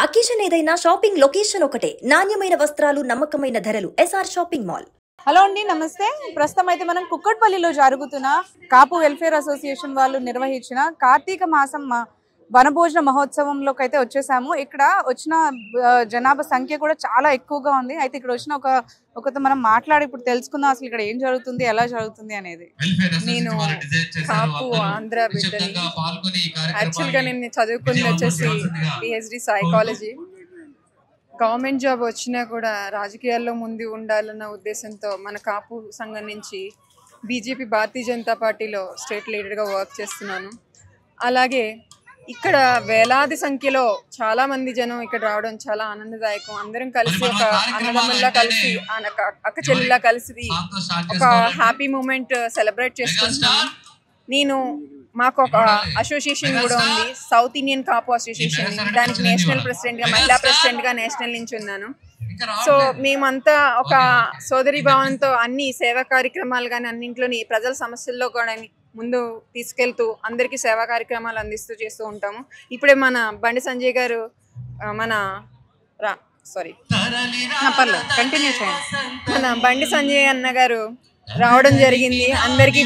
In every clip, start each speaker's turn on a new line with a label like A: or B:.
A: Occasion ఏదైనా shopping location ఒకటే, నాణ్యమైన వస్త్రాలు, నమ్మకమైన ధరలు. SR shopping mall.
B: హలో అండి, నమస్తే. ప్రస్తుతం అయితే మనం కుక్కట్పల్లిలో జరుగుతున్న కాపు వెల్ఫేర్ అసోసియేషన్ వాళ్ళు నిర్వహించిన కార్తీక మాసం వనభోజన మహోత్సవంలోకి అయితే వచ్చేసాము. ఇక్కడ వచ్చిన జనాభా సంఖ్య కూడా చాలా ఎక్కువగా ఉంది. అయితే ఇక్కడ వచ్చిన ఒకతో మనం మాట్లాడి ఇప్పుడు తెలుసుకుందాం అసలు ఇక్కడ ఏం జరుగుతుంది, ఎలా జరుగుతుంది అనేది.
C: నేను కాపు ఆంధ్ర బిడ్డని. యాక్చువల్గా నేను చదువుకుని వచ్చేసి పిహెచ్డి సైకాలజీ. గవర్నమెంట్ జాబ్ వచ్చినా కూడా రాజకీయాల్లో ముందు ఉండాలన్న ఉద్దేశంతో మన కాపు సంఘం నుంచి బీజేపీ భారతీయ జనతా పార్టీలో స్టేట్ లీడర్గా వర్క్ చేస్తున్నాను. అలాగే ఇక్కడ వేలాది సంఖ్యలో చాలా మంది జనం ఇక్కడ రావడం చాలా ఆనందదాయకం. అందరం కలిసి ఒక అన్నదమ్ముల్లా కలిసి అక్క చెల్లిలా కలిసి ఒక హ్యాపీ మూమెంట్ సెలబ్రేట్ చేసుకుంటున్నాను. మాకు ఒక అసోసియేషన్ కూడా ఉంది, సౌత్ ఇండియన్ కాపు అసోసియేషన్. దానికి నేషనల్ ప్రెసిడెంట్గా, మహిళా ప్రెసిడెంట్గా నేషనల్ నుంచి ఉన్నాను. సో మేమంతా ఒక సోదరి భావంతో అన్ని సేవా కార్యక్రమాలు కానీ అన్నింట్లోని ప్రజల సమస్యల్లో కూడా ముందు తీసుకెళ్తూ అందరికీ సేవా కార్యక్రమాలు అందిస్తూ చేస్తూ ఉంటాము. ఇప్పుడే మన బండి సంజయ్ గారు మన బండి సంజయ్ అన్న గారు రావడం జరిగింది. అందరికీ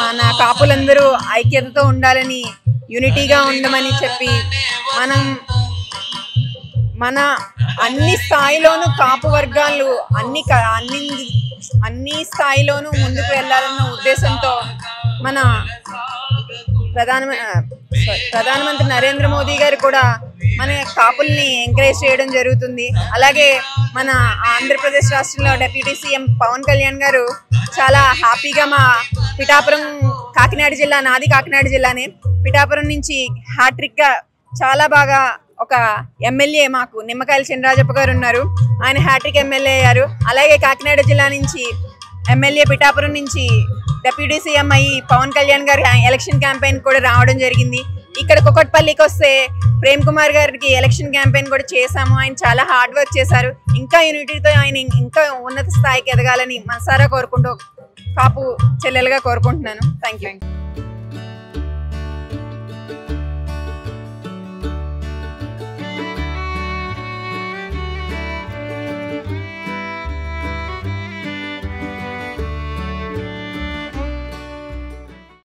C: మన కాపులందరూ ఐక్యతతో ఉండాలని, యూనిటీగా ఉండమని చెప్పి మన అన్ని స్థాయిలోనూ కాపు వర్గాలు అన్ని స్థాయిలోనూ ముందుకు వెళ్ళాలన్న ఉద్దేశంతో మన ప్రధానమంత్రి నరేంద్ర మోదీ గారు కూడా మన కాపుల్ని ఎంకరేజ్ చేయడం జరుగుతుంది. అలాగే మన ఆంధ్రప్రదేశ్ రాష్ట్రంలో డిప్యూటీ సీఎం పవన్ కళ్యాణ్ గారు చాలా హ్యాపీగా మా పిఠాపురం, కాకినాడ జిల్లా, నాది కాకినాడ జిల్లానే, పిఠాపురం నుంచి హ్యాట్రిక్గా చాలా బాగా ఒక ఎమ్మెల్యే మాకు నిమ్మకాయల చినరాజప్ప గారు ఉన్నారు, ఆయన హ్యాట్రిక్ ఎమ్మెల్యే అయ్యారు. అలాగే కాకినాడ జిల్లా నుంచి ఎమ్మెల్యే, పిఠాపురం నుంచి డిప్యూటీ సీఎం అయ్యి పవన్ కళ్యాణ్ గారి ఎలక్షన్ క్యాంపెయిన్ కూడా రావడం జరిగింది. ఇక్కడ కుకట్పల్లికి వస్తే ప్రేమ్ కుమార్ గారికి ఎలక్షన్ క్యాంపెయిన్ కూడా చేశాము. ఆయన చాలా హార్డ్ వర్క్ చేశారు. ఇంకా యూనిటీతో ఆయన ఇంకా ఉన్నత స్థాయికి ఎదగాలని మనసారా కోరుకుంటూ కాపు చెల్లెలుగా కోరుకుంటున్నాను. Thank you.